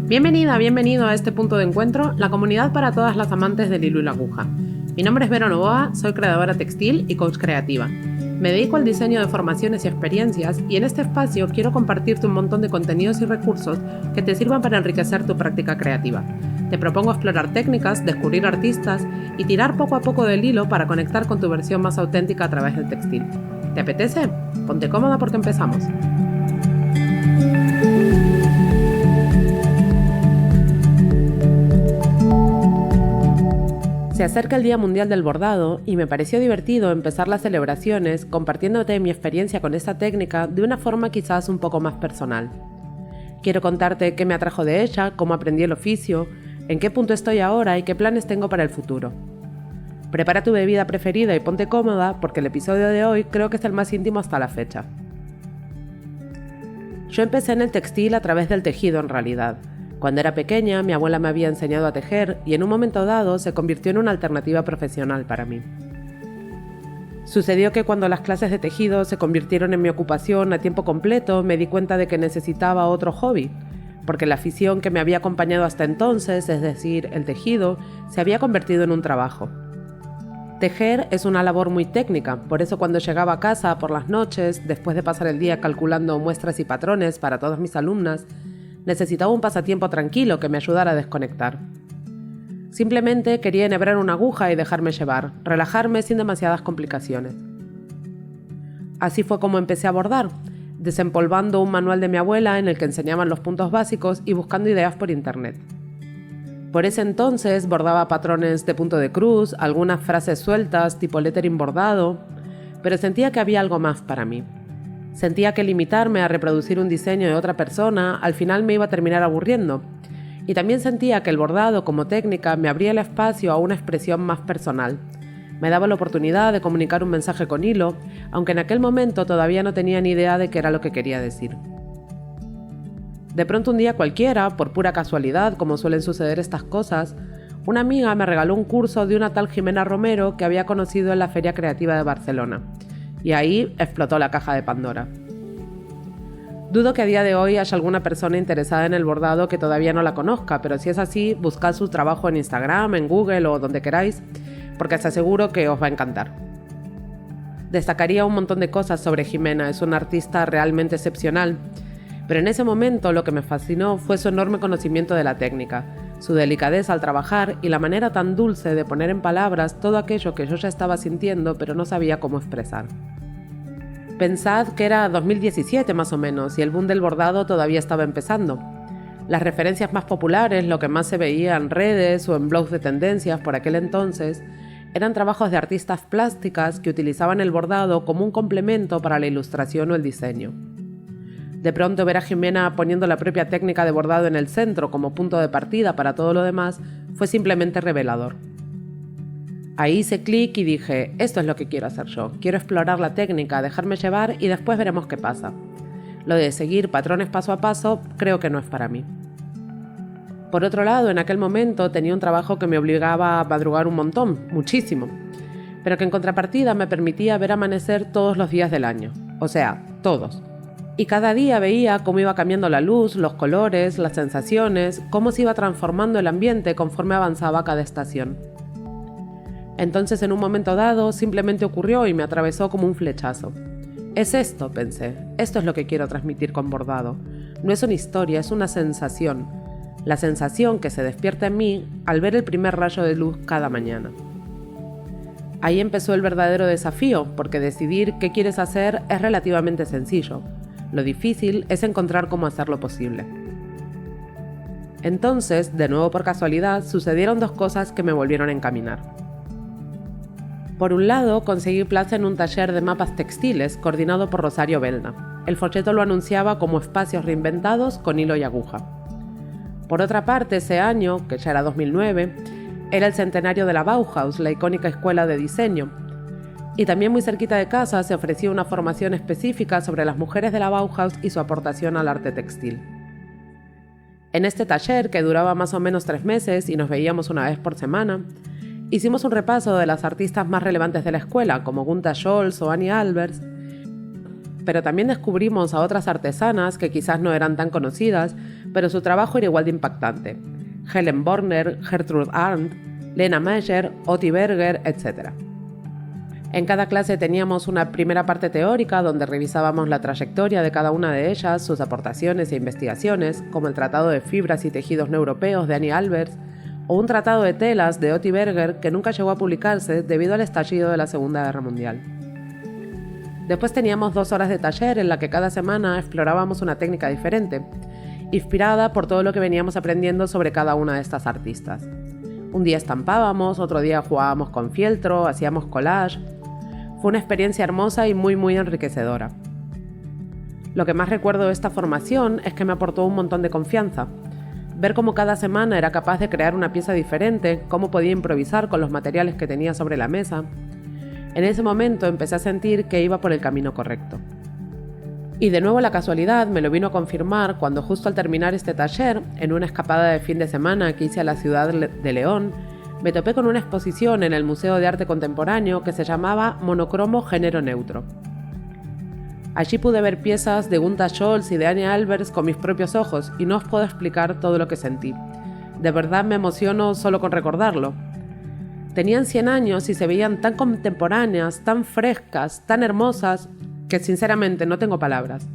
Bienvenida, bienvenido a este punto de encuentro, la comunidad para todas las amantes del hilo y la aguja. Mi nombre es Vero Novoa, soy creadora textil y coach creativa. Me dedico al diseño de formaciones y experiencias y en este espacio quiero compartirte un montón de contenidos y recursos que te sirvan para enriquecer tu práctica creativa. Te propongo explorar técnicas, descubrir artistas y tirar poco a poco del hilo para conectar con tu versión más auténtica a través del textil. ¿Te apetece? Ponte cómoda porque empezamos. Se acerca el Día Mundial del Bordado y me pareció divertido empezar las celebraciones compartiéndote mi experiencia con esta técnica de una forma quizás un poco más personal. Quiero contarte qué me atrajo de ella, cómo aprendí el oficio, en qué punto estoy ahora y qué planes tengo para el futuro. Prepara tu bebida preferida y ponte cómoda porque el episodio de hoy creo que es el más íntimo hasta la fecha. Yo empecé en el textil a través del tejido en realidad. Cuando era pequeña, mi abuela me había enseñado a tejer y en un momento dado se convirtió en una alternativa profesional para mí. Sucedió que cuando las clases de tejido se convirtieron en mi ocupación a tiempo completo, me di cuenta de que necesitaba otro hobby, porque la afición que me había acompañado hasta entonces, es decir, el tejido, se había convertido en un trabajo. Tejer es una labor muy técnica, por eso cuando llegaba a casa por las noches, después de pasar el día calculando muestras y patrones para todas mis alumnas, necesitaba un pasatiempo tranquilo que me ayudara a desconectar. Simplemente quería enhebrar una aguja y dejarme llevar, relajarme sin demasiadas complicaciones. Así fue como empecé a bordar, desempolvando un manual de mi abuela en el que enseñaban los puntos básicos y buscando ideas por internet. Por ese entonces bordaba patrones de punto de cruz, algunas frases sueltas tipo lettering bordado, pero sentía que había algo más para mí. Sentía que limitarme a reproducir un diseño de otra persona al final me iba a terminar aburriendo. Y también sentía que el bordado como técnica me abría el espacio a una expresión más personal. Me daba la oportunidad de comunicar un mensaje con hilo, aunque en aquel momento todavía no tenía ni idea de qué era lo que quería decir. De pronto un día cualquiera, por pura casualidad, como suelen suceder estas cosas, una amiga me regaló un curso de una tal Jimena Romero que había conocido en la Feria Creativa de Barcelona. Y ahí explotó la caja de Pandora. Dudo que a día de hoy haya alguna persona interesada en el bordado que todavía no la conozca, pero si es así, buscad su trabajo en Instagram, en Google o donde queráis, porque os aseguro que os va a encantar. Destacaría un montón de cosas sobre Jimena, es una artista realmente excepcional, pero en ese momento lo que me fascinó fue su enorme conocimiento de la técnica, su delicadeza al trabajar y la manera tan dulce de poner en palabras todo aquello que yo ya estaba sintiendo pero no sabía cómo expresar. Pensad que era 2017 más o menos y el boom del bordado todavía estaba empezando. Las referencias más populares, lo que más se veía en redes o en blogs de tendencias por aquel entonces, eran trabajos de artistas plásticas que utilizaban el bordado como un complemento para la ilustración o el diseño. De pronto ver a Jimena poniendo la propia técnica de bordado en el centro como punto de partida para todo lo demás fue simplemente revelador. Ahí hice clic y dije, esto es lo que quiero hacer yo, quiero explorar la técnica, dejarme llevar y después veremos qué pasa. Lo de seguir patrones paso a paso creo que no es para mí. Por otro lado, en aquel momento tenía un trabajo que me obligaba a madrugar un montón, muchísimo, pero que en contrapartida me permitía ver amanecer todos los días del año, o sea, todos. Y cada día veía cómo iba cambiando la luz, los colores, las sensaciones, cómo se iba transformando el ambiente conforme avanzaba cada estación. Entonces en un momento dado simplemente ocurrió y me atravesó como un flechazo. Es esto, pensé, esto es lo que quiero transmitir con bordado. No es una historia, es una sensación. La sensación que se despierta en mí al ver el primer rayo de luz cada mañana. Ahí empezó el verdadero desafío, porque decidir qué quieres hacer es relativamente sencillo. Lo difícil es encontrar cómo hacerlo posible. Entonces, de nuevo por casualidad, sucedieron dos cosas que me volvieron a encaminar. Por un lado, conseguí plaza en un taller de mapas textiles coordinado por Rosario Belda. El folleto lo anunciaba como espacios reinventados con hilo y aguja. Por otra parte, ese año, que ya era 2009, era el centenario de la Bauhaus, la icónica escuela de diseño. Y también muy cerquita de casa se ofrecía una formación específica sobre las mujeres de la Bauhaus y su aportación al arte textil. En este taller, que duraba más o menos 3 meses y nos veíamos una vez por semana, hicimos un repaso de las artistas más relevantes de la escuela, como Gunta Scholz o Annie Albers, pero también descubrimos a otras artesanas que quizás no eran tan conocidas, pero su trabajo era igual de impactante. Helen Borner, Gertrude Arndt, Lena Meyer, Oti Berger, etc. En cada clase teníamos una primera parte teórica donde revisábamos la trayectoria de cada una de ellas, sus aportaciones e investigaciones, como el Tratado de Fibras y Tejidos No Europeos de Annie Albers, o un tratado de telas de Oti Berger que nunca llegó a publicarse debido al estallido de la Segunda Guerra Mundial. Después teníamos 2 horas de taller en la que cada semana explorábamos una técnica diferente, inspirada por todo lo que veníamos aprendiendo sobre cada una de estas artistas. Un día estampábamos, otro día jugábamos con fieltro, hacíamos collage. Fue una experiencia hermosa y muy enriquecedora. Lo que más recuerdo de esta formación es que me aportó un montón de confianza. Ver cómo cada semana era capaz de crear una pieza diferente, cómo podía improvisar con los materiales que tenía sobre la mesa. En ese momento empecé a sentir que iba por el camino correcto. Y de nuevo la casualidad me lo vino a confirmar cuando justo al terminar este taller, en una escapada de fin de semana que hice a la ciudad de León, me topé con una exposición en el Museo de Arte Contemporáneo que se llamaba Monocromo Género Neutro. Allí pude ver piezas de Gunther Scholz y de Annie Albers con mis propios ojos y no os puedo explicar todo lo que sentí. De verdad me emociono solo con recordarlo. Tenían 100 años y se veían tan contemporáneas, tan frescas, tan hermosas, que sinceramente no tengo palabras.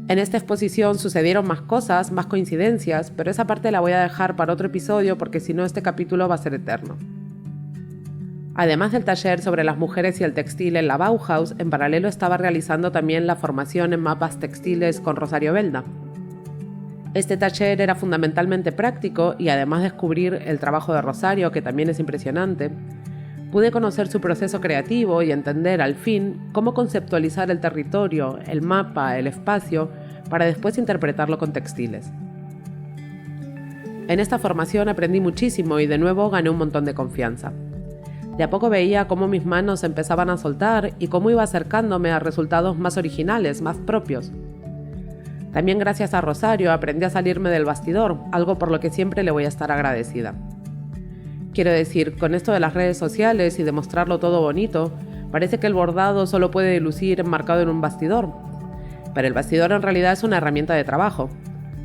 En esta exposición sucedieron más cosas, más coincidencias, pero esa parte la voy a dejar para otro episodio porque si no este capítulo va a ser eterno. Además del taller sobre las mujeres y el textil en la Bauhaus, en paralelo estaba realizando también la formación en mapas textiles con Rosario Belda. Este taller era fundamentalmente práctico y además de descubrir el trabajo de Rosario, que también es impresionante, pude conocer su proceso creativo y entender al fin cómo conceptualizar el territorio, el mapa, el espacio, para después interpretarlo con textiles. En esta formación aprendí muchísimo y de nuevo gané un montón de confianza. De a poco veía cómo mis manos empezaban a soltar y cómo iba acercándome a resultados más originales, más propios. También gracias a Rosario aprendí a salirme del bastidor, algo por lo que siempre le voy a estar agradecida. Quiero decir, con esto de las redes sociales y de mostrarlo todo bonito, parece que el bordado solo puede lucir enmarcado en un bastidor. Pero el bastidor en realidad es una herramienta de trabajo.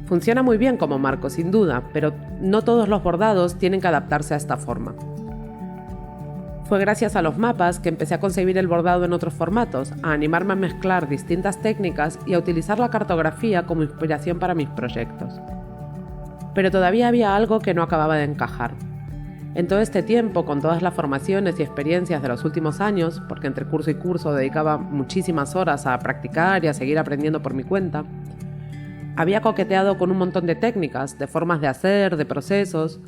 Funciona muy bien como marco, sin duda, pero no todos los bordados tienen que adaptarse a esta forma. Fue gracias a los mapas que empecé a concebir el bordado en otros formatos, a animarme a mezclar distintas técnicas y a utilizar la cartografía como inspiración para mis proyectos. Pero todavía había algo que no acababa de encajar. En todo este tiempo, con todas las formaciones y experiencias de los últimos años, porque entre curso y curso dedicaba muchísimas horas a practicar y a seguir aprendiendo por mi cuenta, había coqueteado con un montón de técnicas, de formas de hacer, de procesos,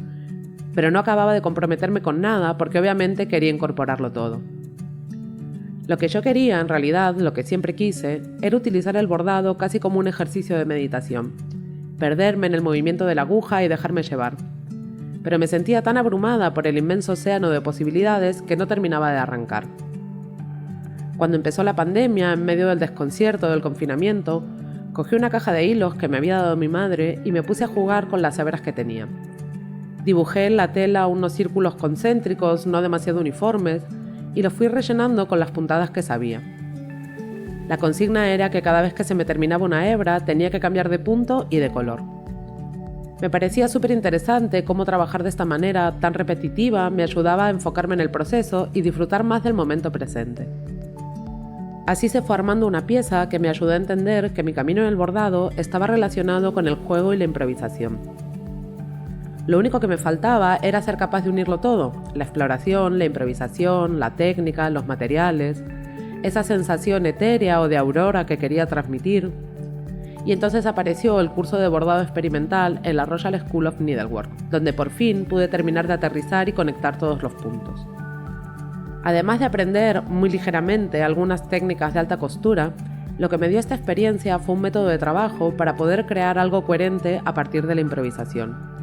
pero no acababa de comprometerme con nada porque obviamente quería incorporarlo todo. Lo que yo quería, en realidad, lo que siempre quise, era utilizar el bordado casi como un ejercicio de meditación, perderme en el movimiento de la aguja y dejarme llevar. Pero me sentía tan abrumada por el inmenso océano de posibilidades que no terminaba de arrancar. Cuando empezó la pandemia, en medio del desconcierto del confinamiento, cogí una caja de hilos que me había dado mi madre y me puse a jugar con las hebras que tenía. Dibujé en la tela unos círculos concéntricos no demasiado uniformes y los fui rellenando con las puntadas que sabía. La consigna era que cada vez que se me terminaba una hebra tenía que cambiar de punto y de color. Me parecía súper interesante cómo trabajar de esta manera tan repetitiva me ayudaba a enfocarme en el proceso y disfrutar más del momento presente. Así se fue armando una pieza que me ayudó a entender que mi camino en el bordado estaba relacionado con el juego y la improvisación. Lo único que me faltaba era ser capaz de unirlo todo, la exploración, la improvisación, la técnica, los materiales, esa sensación etérea o de aurora que quería transmitir. Y entonces apareció el curso de bordado experimental en la Royal School of Needlework, donde por fin pude terminar de aterrizar y conectar todos los puntos. Además de aprender muy ligeramente algunas técnicas de alta costura, lo que me dio esta experiencia fue un método de trabajo para poder crear algo coherente a partir de la improvisación.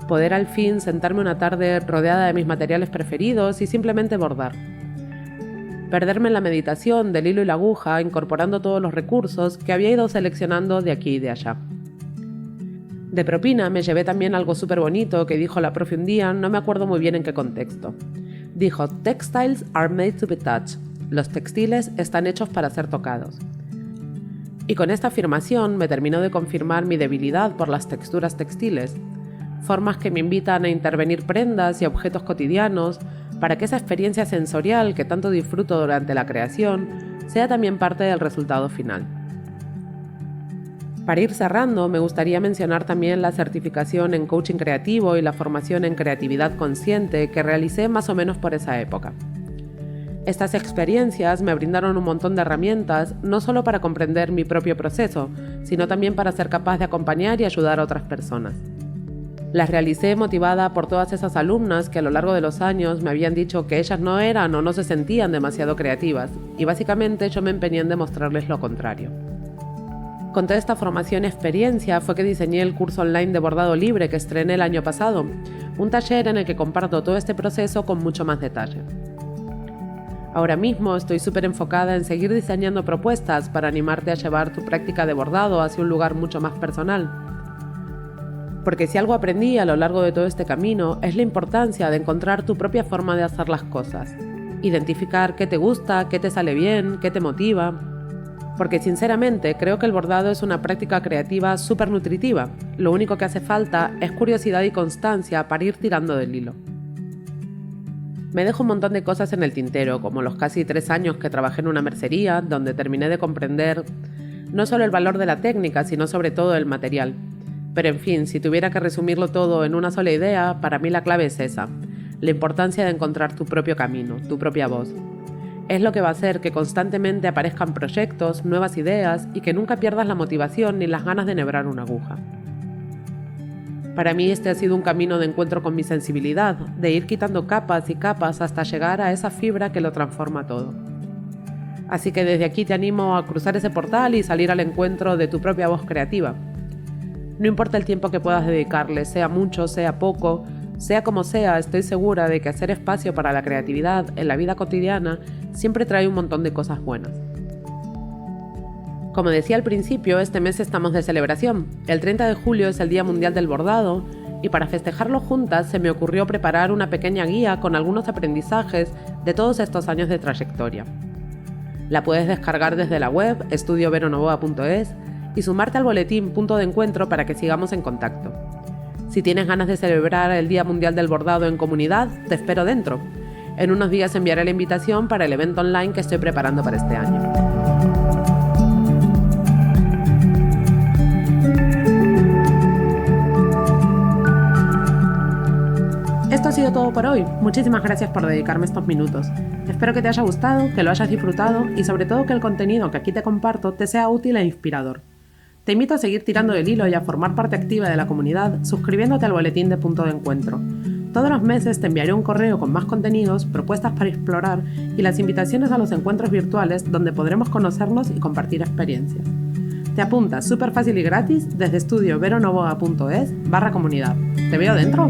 Poder al fin sentarme una tarde rodeada de mis materiales preferidos y simplemente bordar. Perderme en la meditación del hilo y la aguja, incorporando todos los recursos que había ido seleccionando de aquí y de allá. De propina me llevé también algo súper bonito que dijo la profe un día, no me acuerdo muy bien en qué contexto. Dijo, "Textiles are made to be touched", los textiles están hechos para ser tocados. Y con esta afirmación me terminó de confirmar mi debilidad por las texturas textiles, formas que me invitan a intervenir prendas y objetos cotidianos para que esa experiencia sensorial que tanto disfruto durante la creación sea también parte del resultado final. Para ir cerrando, me gustaría mencionar también la certificación en coaching creativo y la formación en creatividad consciente que realicé más o menos por esa época. Estas experiencias me brindaron un montón de herramientas, no solo para comprender mi propio proceso, sino también para ser capaz de acompañar y ayudar a otras personas. Las realicé motivada por todas esas alumnas que a lo largo de los años me habían dicho que ellas no eran o no se sentían demasiado creativas, y básicamente yo me empeñé en demostrarles lo contrario. Con toda esta formación y experiencia fue que diseñé el curso online de bordado libre que estrené el año pasado, un taller en el que comparto todo este proceso con mucho más detalle. Ahora mismo estoy súper enfocada en seguir diseñando propuestas para animarte a llevar tu práctica de bordado hacia un lugar mucho más personal. Porque si algo aprendí a lo largo de todo este camino es la importancia de encontrar tu propia forma de hacer las cosas, identificar qué te gusta, qué te sale bien, qué te motiva. Porque sinceramente creo que el bordado es una práctica creativa súper nutritiva. Lo único que hace falta es curiosidad y constancia para ir tirando del hilo. Me dejo un montón de cosas en el tintero, como los casi 3 años que trabajé en una mercería, donde terminé de comprender no solo el valor de la técnica, sino sobre todo el material. Pero en fin, si tuviera que resumirlo todo en una sola idea, para mí la clave es esa, la importancia de encontrar tu propio camino, tu propia voz. Es lo que va a hacer que constantemente aparezcan proyectos, nuevas ideas y que nunca pierdas la motivación ni las ganas de enhebrar una aguja. Para mí este ha sido un camino de encuentro con mi sensibilidad, de ir quitando capas y capas hasta llegar a esa fibra que lo transforma todo. Así que desde aquí te animo a cruzar ese portal y salir al encuentro de tu propia voz creativa. No importa el tiempo que puedas dedicarle, sea mucho, sea poco, sea como sea, estoy segura de que hacer espacio para la creatividad en la vida cotidiana siempre trae un montón de cosas buenas. Como decía al principio, este mes estamos de celebración. El 30 de julio es el Día Mundial del Bordado y para festejarlo juntas se me ocurrió preparar una pequeña guía con algunos aprendizajes de todos estos años de trayectoria. La puedes descargar desde la web estudioveronovoa.es y sumarte al boletín Punto de Encuentro para que sigamos en contacto. Si tienes ganas de celebrar el Día Mundial del Bordado en comunidad, te espero dentro. En unos días enviaré la invitación para el evento online que estoy preparando para este año. Esto ha sido todo por hoy. Muchísimas gracias por dedicarme estos minutos. Espero que te haya gustado, que lo hayas disfrutado y sobre todo que el contenido que aquí te comparto te sea útil e inspirador. Te invito a seguir tirando del hilo y a formar parte activa de la comunidad suscribiéndote al boletín de Punto de Encuentro. Todos los meses te enviaré un correo con más contenidos, propuestas para explorar y las invitaciones a los encuentros virtuales donde podremos conocernos y compartir experiencias. Te apuntas súper fácil y gratis desde estudioveronovoa.es/comunidad. ¿Te veo dentro?